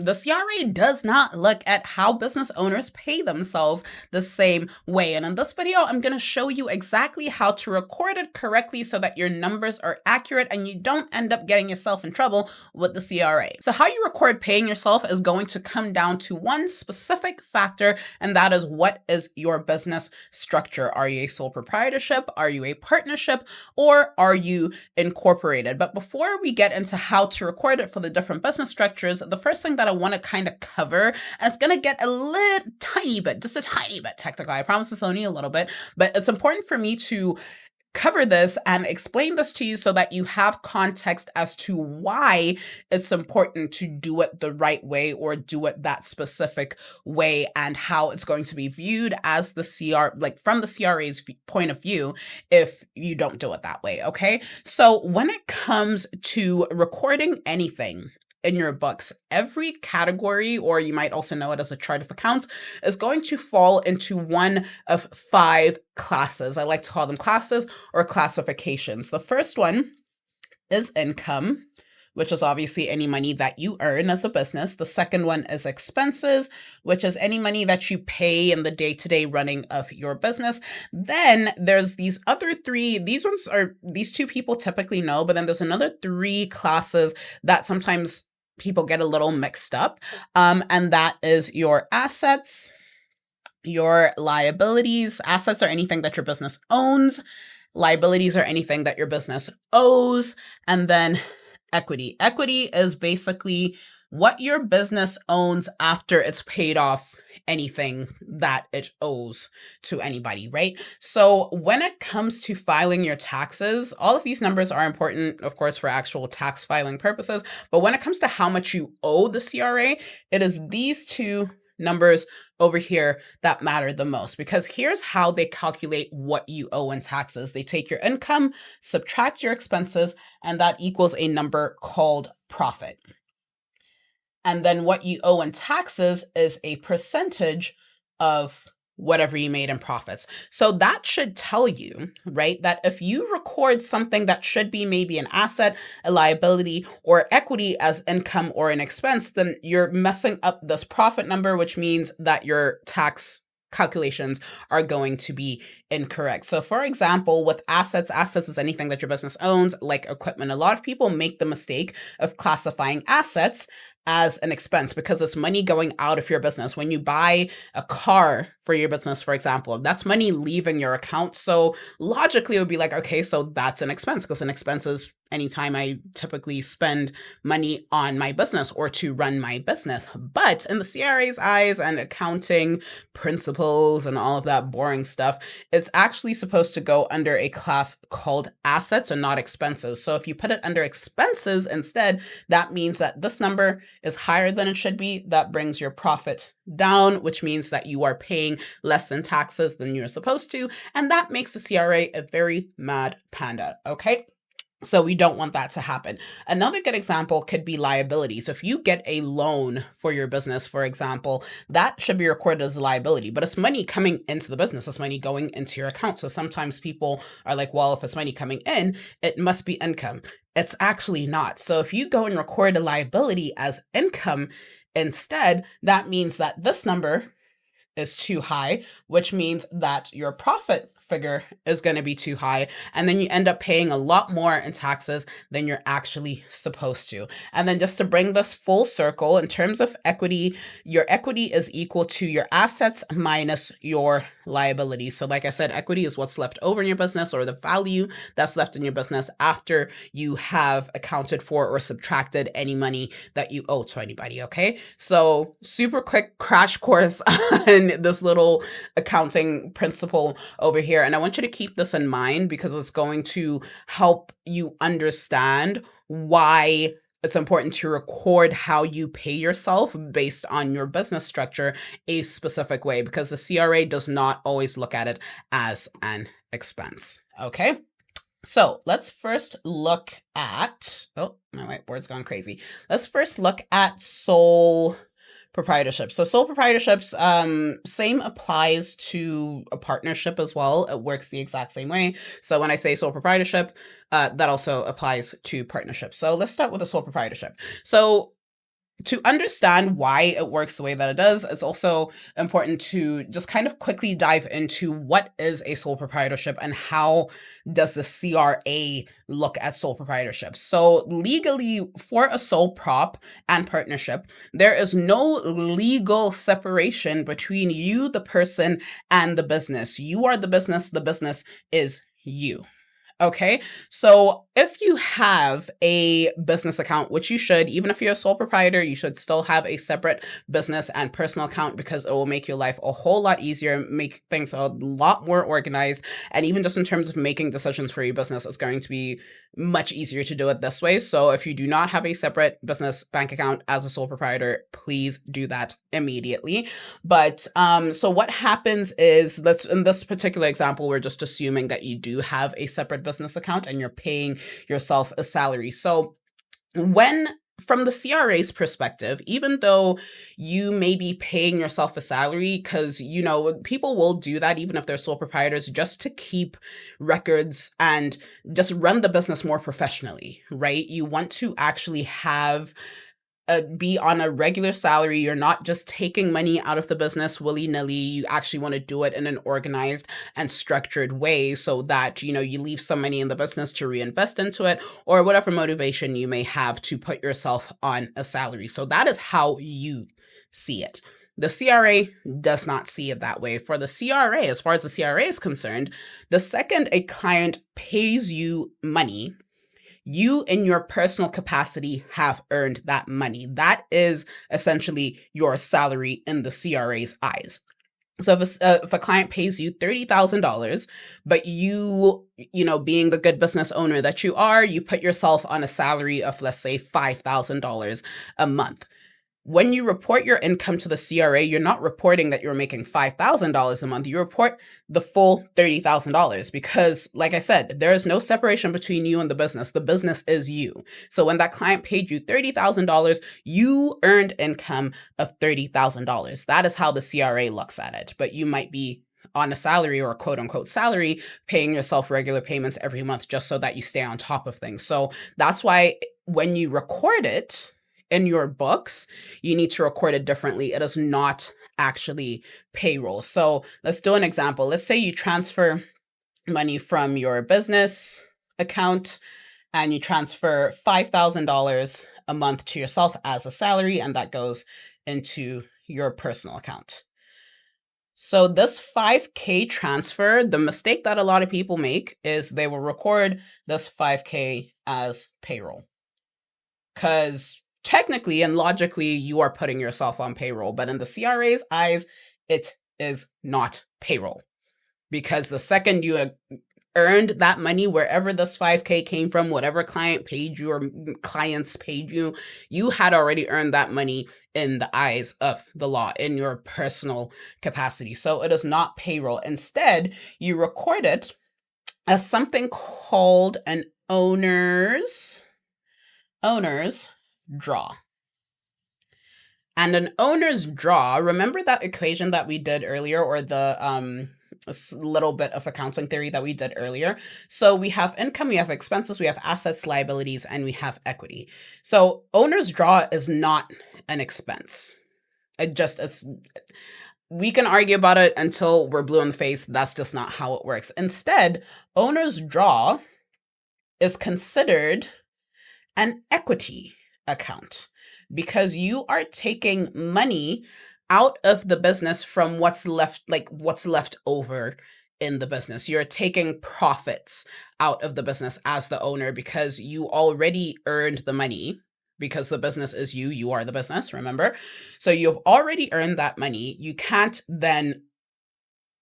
the CRA does not look at how business owners pay themselves the same way. And in this video, I'm going to show you exactly how to record it correctly so that your numbers are accurate and you don't end up getting yourself in trouble with the CRA. So how you record paying yourself is going to come down to one specific factor, and that is, what is your business structure? Are you a sole proprietorship? Are you a partnership? Or are you incorporated? But before we get into how to record it for the different business structures, the first thing that I want to kind of cover, and it's going to get a little tiny bit, just a tiny bit technical. I promise it's only a little bit, but it's important for me to cover this and explain this to you so that you have context as to why it's important to do it the right way or do it that specific way, and how it's going to be viewed as the from the CRA's point of view if you don't do it that way. Okay. So when it comes to recording anything in your books, every category, or you might also know it as a chart of accounts, is going to fall into one of 5 classes. I like to call them classes or classifications. The first one is income, which is obviously any money that you earn as a business. The second one is expenses, which is any money that you pay in the day-to-day running of your business. Then there's these other 3. These 2 people typically know, but then there's another 3 classes that sometimes people get a little mixed up. And that is your assets, your liabilities. Assets are anything that your business owns. Liabilities are anything that your business owes. And then equity. Equity is basically what your business owns after it's paid off anything that it owes to anybody, right? So when it comes to filing your taxes, all of these numbers are important, of course, for actual tax filing purposes. But when it comes to how much you owe the CRA, it is these 2 numbers over here that matter the most, because here's how they calculate what you owe in taxes. They take your income, subtract your expenses, and that equals a number called profit. And then what you owe in taxes is a percentage of whatever you made in profits. So that should tell you, right, that if you record something that should be maybe an asset, a liability, or equity as income or an expense, then you're messing up this profit number, which means that your tax calculations are going to be incorrect. So for example, with assets is anything that your business owns, like equipment. A lot of people make the mistake of classifying assets as an expense because it's money going out of your business. When you buy a car for your business, for example, that's money leaving your account. So logically it would be like, okay, so that's an expense, because an expense is anytime I typically spend money on my business or to run my business. But in the CRA's eyes and accounting principles and all of that boring stuff, it's actually supposed to go under a class called assets and not expenses. So if you put it under expenses instead, that means that this number is higher than it should be. That brings your profit down, which means that you are paying less in taxes than you're supposed to. And that makes the CRA a very mad panda. Okay. So we don't want that to happen. Another good example could be liabilities. If you get a loan for your business, for example, that should be recorded as a liability, but it's money coming into the business. It's money going into your account. So sometimes people are like, well, if it's money coming in, it must be income. It's actually not. So if you go and record a liability as income instead, that means that this number is too high, which means that your profit figure is going to be too high. And then you end up paying a lot more in taxes than you're actually supposed to. And then just to bring this full circle, in terms of equity, your equity is equal to your assets minus your liability. So like I said, equity is what's left over in your business, or the value that's left in your business after you have accounted for or subtracted any money that you owe to anybody. Okay. So super quick crash course on this little accounting principle over here. And I want you to keep this in mind because it's going to help you understand why it's important to record how you pay yourself based on your business structure a specific way, because the CRA does not always look at it as an expense. Okay. So let's first look at, oh, my whiteboard's gone crazy. Let's first look at sole proprietorship. So sole proprietorships, same applies to a partnership as well. It works the exact same way. So when I say sole proprietorship, that also applies to partnerships. So let's start with a sole proprietorship. So To understand why it works the way that it does, it's also important to just kind of quickly dive into what is a sole proprietorship and how does the CRA look at sole proprietorship. So legally, for a sole prop and partnership, there is no legal separation between you, the person, and the business. You are the business is you. Okay. So if you have a business account, which you should, even if you're a sole proprietor, you should still have a separate business and personal account because it will make your life a whole lot easier, make things a lot more organized. And even just in terms of making decisions for your business, it's going to be much easier to do it this way. So if you do not have a separate business bank account as a sole proprietor, please do that immediately. But so what happens is, let's in this particular example, we're just assuming that you do have a separate business account and you're paying yourself a salary. So when from the CRA's perspective, even though you may be paying yourself a salary, because people will do that even if they're sole proprietors, just to keep records and just run the business more professionally, right? You want to actually have be on a regular salary. You're not just taking money out of the business willy-nilly. You actually want to do it in an organized and structured way so that, you leave some money in the business to reinvest into it or whatever motivation you may have to put yourself on a salary. So that is how you see it. The CRA does not see it that way. For the CRA, as far as the CRA is concerned, the second a client pays you money, you in your personal capacity have earned that money. That is essentially your salary in the CRA's eyes. So if a client pays you $30,000, but you being the good business owner that you are, you put yourself on a salary of, let's say, $5,000 a month. When you report your income to the CRA, you're not reporting that you're making $5,000 a month. You report the full $30,000 because, like I said, there is no separation between you and the business. The business is you. So when that client paid you $30,000, you earned income of $30,000. That is how the CRA looks at it. But you might be on a salary or a quote unquote salary, paying yourself regular payments every month just so that you stay on top of things. So that's why when you record it in your books, you need to record it differently. It is not actually payroll. So let's do an example. Let's say you transfer money from your business account and you transfer $5,000 a month to yourself as a salary, and that goes into your personal account. So this 5K transfer, the mistake that a lot of people make is they will record this 5K as payroll. Because technically and logically, you are putting yourself on payroll, but in the CRA's eyes, it is not payroll. Because the second you earned that money, wherever this 5K came from, whatever client paid you or clients paid you, you had already earned that money in the eyes of the law in your personal capacity. So it is not payroll. Instead, you record it as something called an owner's draw. And an owner's draw, remember that equation that we did earlier, or the little bit of accounting theory that we did earlier? So we have income, we have expenses, we have assets, liabilities, and we have equity. So owner's draw is not an expense. We can argue about it until we're blue in the face. That's just not how it works. Instead, owner's draw is considered an equity account because you are taking money out of the business from what's left over in the business. You're taking profits out of the business as the owner because you already earned the money, because the business is you, you are the business, remember? So you've already earned that money. You can't then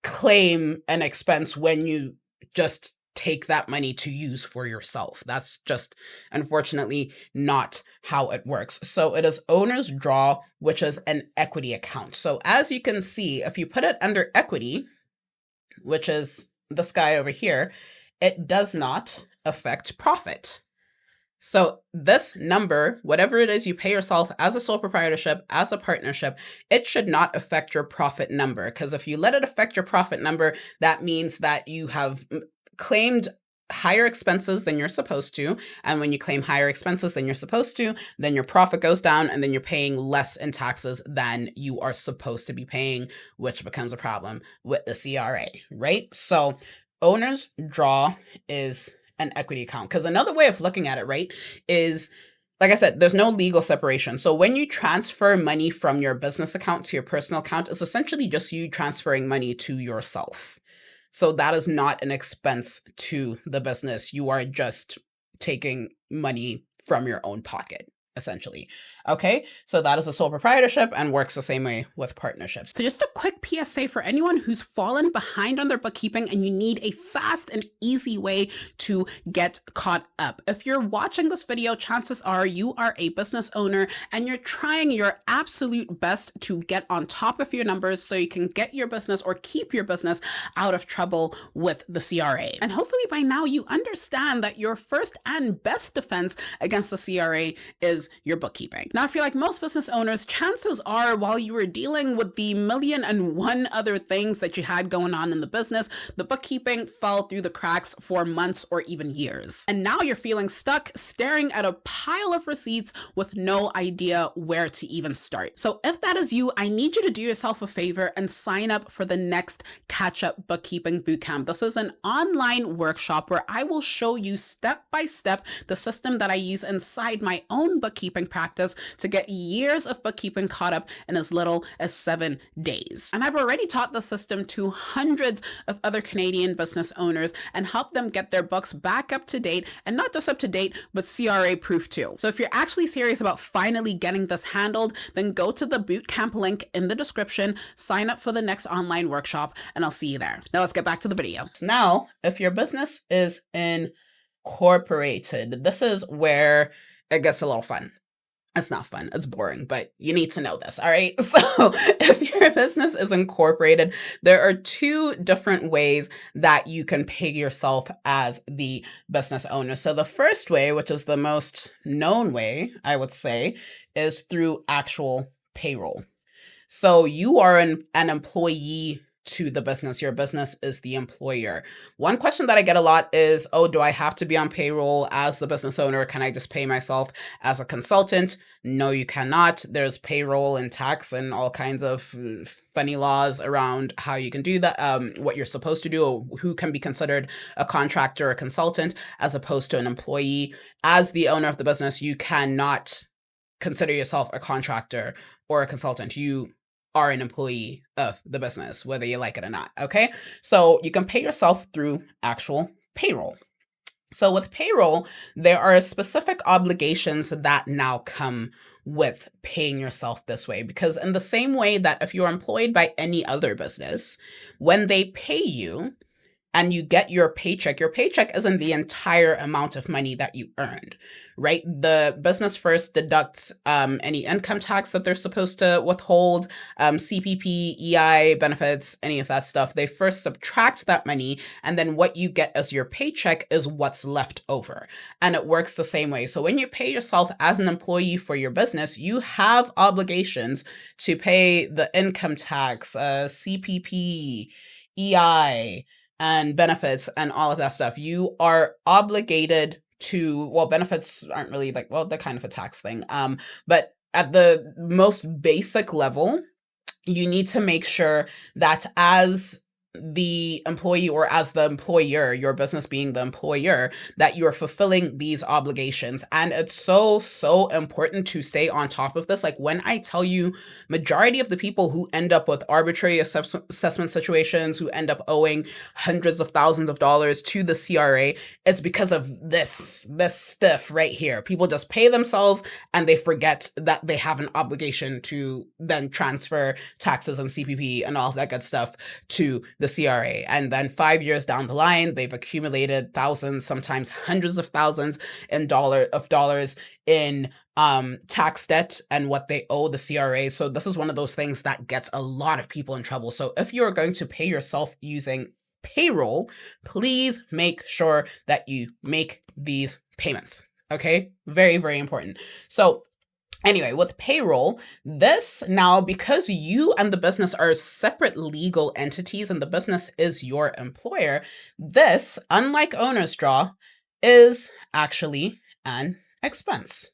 claim an expense when you just take that money to use for yourself. That's just unfortunately not how it works. So it is owner's draw, which is an equity account. So as you can see, if you put it under equity, which is this guy over here, it does not affect profit. So this number, whatever it is you pay yourself as a sole proprietorship, as a partnership, it should not affect your profit number. Because if you let it affect your profit number, that means that you have claimed higher expenses than you're supposed to. And when you claim higher expenses than you're supposed to, then your profit goes down and then you're paying less in taxes than you are supposed to be paying, which becomes a problem with the CRA, right? So owner's draw is an equity account. Because another way of looking at it, right, is like I said, there's no legal separation. So when you transfer money from your business account to your personal account, it's essentially just you transferring money to yourself. So that is not an expense to the business. You are just taking money from your own pocket, essentially. Okay, so that is a sole proprietorship and works the same way with partnerships. So just a quick PSA for anyone who's fallen behind on their bookkeeping and you need a fast and easy way to get caught up. If you're watching this video, chances are you are a business owner and you're trying your absolute best to get on top of your numbers so you can get your business or keep your business out of trouble with the CRA. And hopefully by now you understand that your first and best defense against the CRA is your bookkeeping. Now, if you're like most business owners, chances are while you were dealing with the 1,000,001 other things that you had going on in the business, the bookkeeping fell through the cracks for months or even years. And now you're feeling stuck staring at a pile of receipts with no idea where to even start. So if that is you, I need you to do yourself a favor and sign up for the next Catch-Up Bookkeeping Bootcamp. This is an online workshop where I will show you step by step the system that I use inside my own bookkeeping practice to get years of bookkeeping caught up in as little as 7 days. And I've already taught the system to hundreds of other Canadian business owners and helped them get their books back up to date, and not just up to date, but CRA proof too. So if you're actually serious about finally getting this handled, then go to the bootcamp link in the description, sign up for the next online workshop, and I'll see you there. Now let's get back to the video. Now, if your business is incorporated, this is where it gets a little fun. It's not fun, it's boring, but you need to know this, all right? So if your business is incorporated, there are 2 different ways that you can pay yourself as the business owner. So the first way, which is the most known way, I would say, is through actual payroll. So you are an employee to the business. Your business is the employer. One question that I get a lot is, oh, do I have to be on payroll as the business owner? Can I just pay myself as a consultant? No, you cannot. There's payroll and tax and all kinds of funny laws around how you can do that, what you're supposed to do, or who can be considered a contractor or consultant as opposed to an employee. As the owner of the business, you cannot consider yourself a contractor or a consultant. You are an employee of the business, whether you like it or not, okay? So you can pay yourself through actual payroll. So with payroll, there are specific obligations that now come with paying yourself this way, because in the same way that if you're employed by any other business, when they pay you, and you get your paycheck isn't the entire amount of money that you earned, right? The business first deducts any income tax that they're supposed to withhold, CPP, EI, benefits, any of that stuff. They first subtract that money, and then what you get as your paycheck is what's left over. And it works the same way. So when you pay yourself as an employee for your business, you have obligations to pay the income tax, CPP, EI, and benefits and all of that stuff. You are obligated to, well, benefits aren't really like, well, they're kind of a tax thing. But at the most basic level, you need to make sure that as the employee or as the employer, your business being the employer, that you're fulfilling these obligations. And it's so important to stay on top of this. Like when I tell you, majority of the people who end up with arbitrary assessment situations, who end up owing hundreds of thousands of dollars to the CRA, it's because of this stuff right here. People just pay themselves and they forget that they have an obligation to then transfer taxes and CPP and all of that good stuff to the CRA. And then 5 years down the line, they've accumulated thousands, sometimes hundreds of thousands in dollars in tax debt and what they owe the CRA. So this is one of those things that gets a lot of people in trouble. So if you're going to pay yourself using payroll, please make sure that you make these payments. Okay? Very, very important. So Anyway, with payroll, this now, because you and the business are separate legal entities and the business is your employer, this, unlike owner's draw, is actually an expense.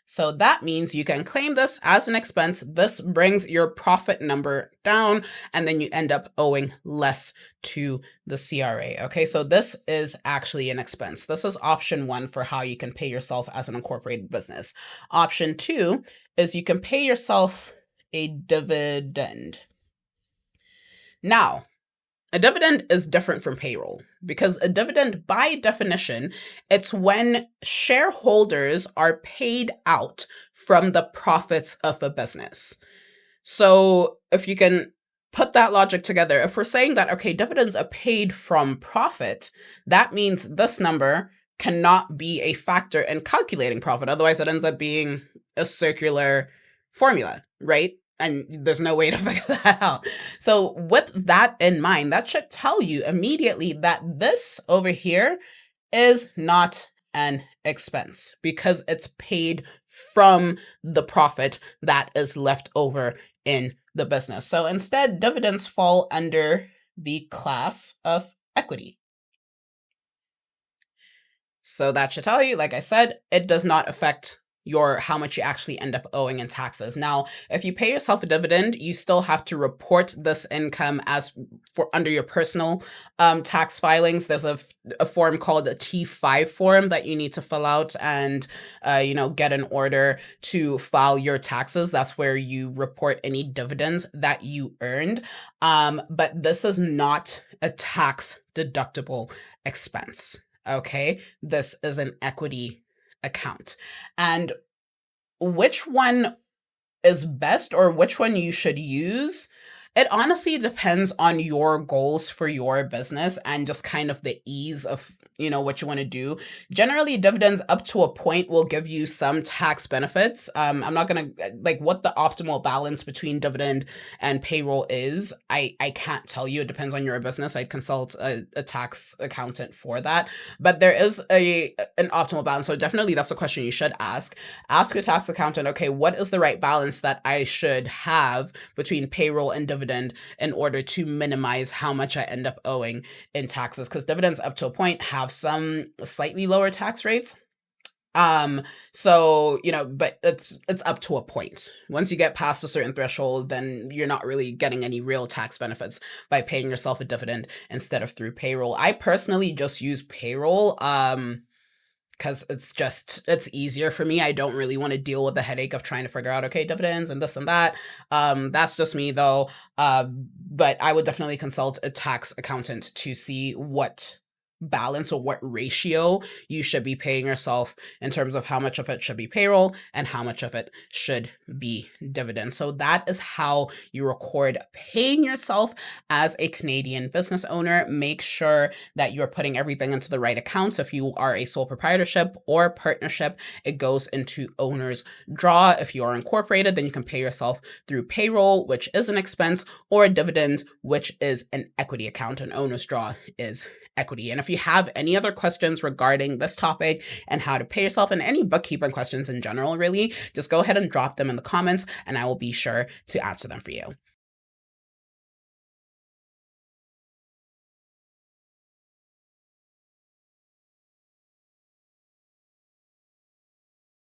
So that means you can claim this as an expense. This brings your profit number down, and then you end up owing less to the CRA. Okay, so this is actually an expense. This is option 1 for how you can pay yourself as an incorporated business. Option 2 is you can pay yourself a dividend. Now, a dividend is different from payroll because a dividend, by definition, it's when shareholders are paid out from the profits of a business. So if you can put that logic together, if we're saying that, okay, dividends are paid from profit, that means this number cannot be a factor in calculating profit. Otherwise, it ends up being a circular formula, right? And there's no way to figure that out. So with that in mind, that should tell you immediately that this over here is not an expense because it's paid from the profit that is left over in the business. So instead, dividends fall under the class of equity. So that should tell you, like I said, it does not affect how much you actually end up owing in taxes. Now, if you pay yourself a dividend, you still have to report this income as for under your personal tax filings. There's a form called a T5 form that you need to fill out and get an order to file your taxes. That's where you report any dividends that you earned. But this is not a tax deductible expense. Okay, this is an equity account. And which one is best or which one you should use, it honestly depends on your goals for your business and just kind of the ease of what you want to do. Generally, dividends up to a point will give you some tax benefits. I'm not gonna what the optimal balance between dividend and payroll is. I can't tell you. It depends on your business. I'd consult a tax accountant for that. But there is an optimal balance. So definitely that's a question you should ask. Ask your tax accountant, okay, what is the right balance that I should have between payroll and dividend in order to minimize how much I end up owing in taxes? Because dividends up to a point have some slightly lower tax rates. But it's up to a point. Once you get past a certain threshold, then you're not really getting any real tax benefits by paying yourself a dividend instead of through payroll. I personally just use payroll because it's easier for me. I don't really want to deal with the headache of trying to figure out, okay, dividends and this and that. That's just me though. But I would definitely consult a tax accountant to see what balance or what ratio you should be paying yourself in terms of how much of it should be payroll and how much of it should be dividends. So that is how you record paying yourself as a Canadian business owner. Make sure that you're putting everything into the right accounts. If you are a sole proprietorship or partnership, it goes into owner's draw. If you are incorporated, then you can pay yourself through payroll, which is an expense, or a dividend, which is an equity account. And owner's draw is equity. And if you have any other questions regarding this topic and how to pay yourself and any bookkeeping questions in general, really, just go ahead and drop them in the comments and I will be sure to answer them for you.